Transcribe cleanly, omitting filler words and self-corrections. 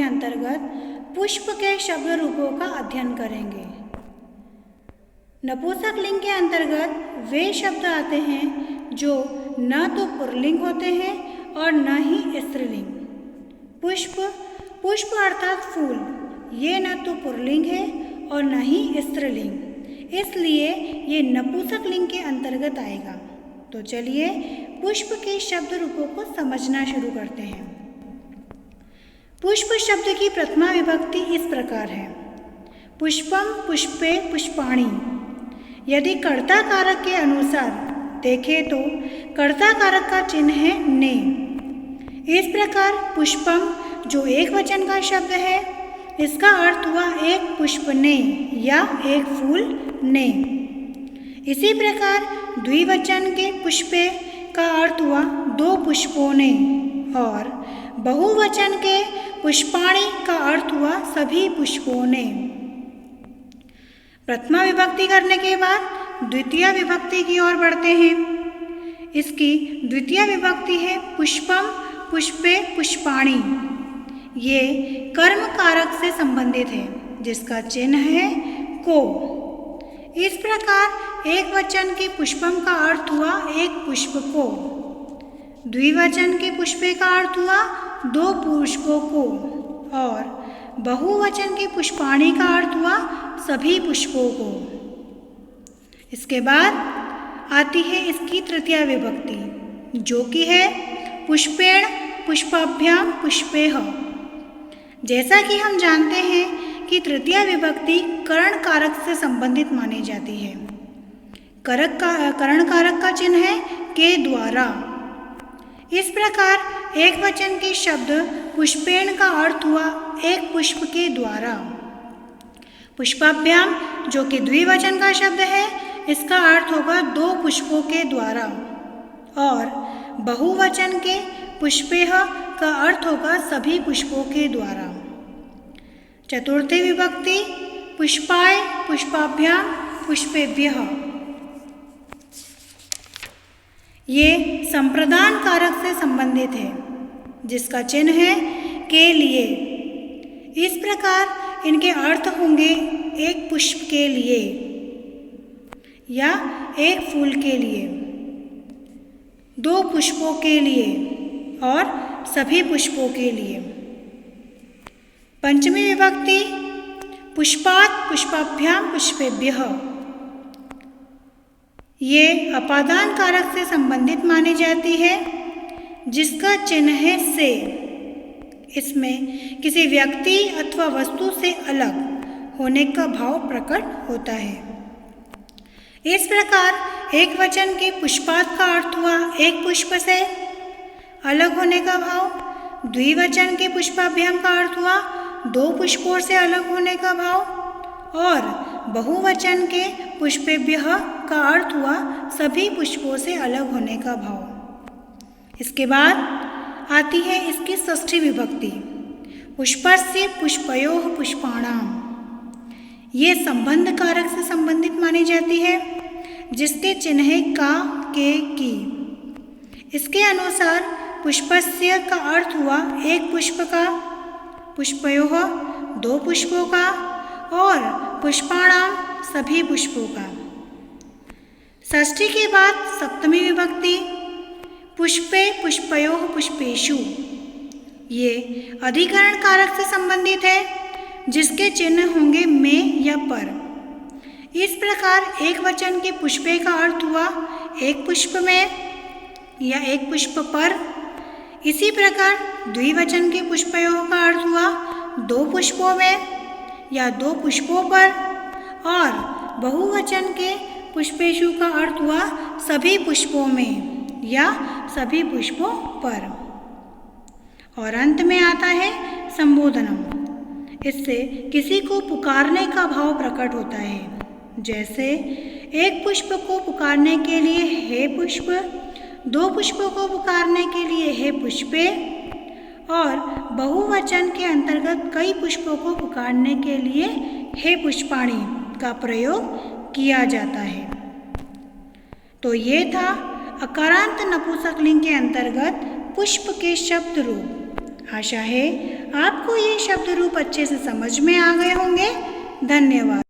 अंतर्गत पुष्प के शब्द रूपों का अध्ययन करेंगे। नपुंसकलिंग के अंतर्गत वे शब्द आते हैं जो न तो पुल्लिंग होते हैं और न ही स्त्रीलिंग। पुष्प अर्थात फूल, ये न तो पुल्लिंग है और न ही स्त्रीलिंग, इसलिए ये नपुंसकलिंग के अंतर्गत आएगा। तो चलिए पुष्प के शब्द रूपों को समझना शुरू करते हैं। पुष्प शब्द की प्रथमा विभक्ति इस प्रकार है, पुष्पम पुष्पे पुष्पाणि। यदि कर्ता कारक के अनुसार देखें तो कर्ता कारक का चिन्ह है ने। इस प्रकार पुष्पम जो एक वचन का शब्द है, इसका अर्थ हुआ एक पुष्प ने या एक फूल ने। इसी प्रकार द्विवचन के पुष्पे का अर्थ हुआ दो पुष्पों ने, और बहुवचन के पुष्पाणि का अर्थ हुआ सभी पुष्पों ने। प्रथमा विभक्ति करने के बाद द्वितीय विभक्ति की ओर बढ़ते हैं। इसकी द्वितीय विभक्ति है पुष्पम पुष्पे पुष्पाणि। ये कर्म कारक से संबंधित है, जिसका चिन्ह है को। इस प्रकार एक वचन के पुष्पम का अर्थ हुआ एक पुष्प को, द्विवचन के पुष्पे का अर्थ हुआ दो पुष्पों को, और बहुवचन के पुष्पाणि का अर्थ हुआ सभी पुष्पों को। इसके बाद आती है इसकी तृतीया विभक्ति, जो कि है पुष्पेण पुष्पाभ्याम पुष्पेह। जैसा कि हम जानते हैं कि तृतीया विभक्ति करण कारक से संबंधित मानी जाती है। करण कारक का चिन्ह है के द्वारा। इस प्रकार एक वचन के शब्द पुष्पेण का अर्थ हुआ एक पुष्प के द्वारा। पुष्पाभ्याम जो कि द्विवचन का शब्द है, इसका अर्थ होगा दो पुष्पों के द्वारा, और बहुवचन के पुष्पेह का अर्थ होगा सभी पुष्पों के द्वारा। चतुर्थी विभक्ति पुष्पाय पुष्पाभ्याम पुष्पेभ्यः। ये संप्रदान कारक से संबंधित है, जिसका चिन्ह है के लिए। इस प्रकार इनके अर्थ होंगे एक पुष्प के लिए या एक फूल के लिए, दो पुष्पों के लिए और सभी पुष्पों के लिए। पंचमी विभक्ति पुष्पात् पुष्पाभ्याम पुष्पेभ्यः। ये अपादान कारक से संबंधित मानी जाती है, जिसका चिन्ह है से। इसमें किसी व्यक्ति अथवा वस्तु से अलग होने का भाव प्रकट होता है। इस प्रकार एक वचन के पुष्पात् का अर्थ हुआ एक पुष्प से अलग होने का भाव, द्विवचन के पुष्पाभ्याम का अर्थ हुआ दो पुष्पों से अलग होने का भाव, और बहुवचन के पुष्पेभ्यः का अर्थ हुआ सभी पुष्पों से अलग होने का भाव। इसके बाद आती है इसकी षष्ठी विभक्ति पुष्पस्य पुष्पयोः पुष्पाणाम्। ये संबंध कारक से संबंधित मानी जाती है, जिसके चिन्ह है का के की। इसके अनुसार पुष्पस्य का अर्थ हुआ एक पुष्प का, पुष्पयोः दो पुष्पों का, और पुष्पाणाम सभी पुष्पों का। षष्ठी के बाद सप्तमी विभक्ति पुष्पे पुष्पयोः पुष्पेषु। ये अधिकरण कारक से संबंधित है, जिसके चिन्ह होंगे में या पर। इस प्रकार एक वचन के पुष्पे का अर्थ हुआ एक पुष्प में या एक पुष्प पर। इसी प्रकार द्विवचन के पुष्पयोः का अर्थ हुआ दो पुष्पों में या दो पुष्पों पर, और बहुवचन के पुष्पेषु का अर्थ हुआ सभी पुष्पों में या सभी पुष्पों पर। और अंत में आता है संबोधनम। इससे किसी को पुकारने का भाव प्रकट होता है, जैसे एक पुष्प को पुकारने के लिए हे पुष्प, दो पुष्पों को पुकारने के लिए हे पुष्पे, और बहुवचन के अंतर्गत कई पुष्पों को पुकारने के लिए हे पुष्पाणि का प्रयोग किया जाता है। तो ये था अकारांत नपुंसकलिंग के अंतर्गत पुष्प के शब्द रूप। आशा है आपको ये शब्द रूप अच्छे से समझ में आ गए होंगे। धन्यवाद।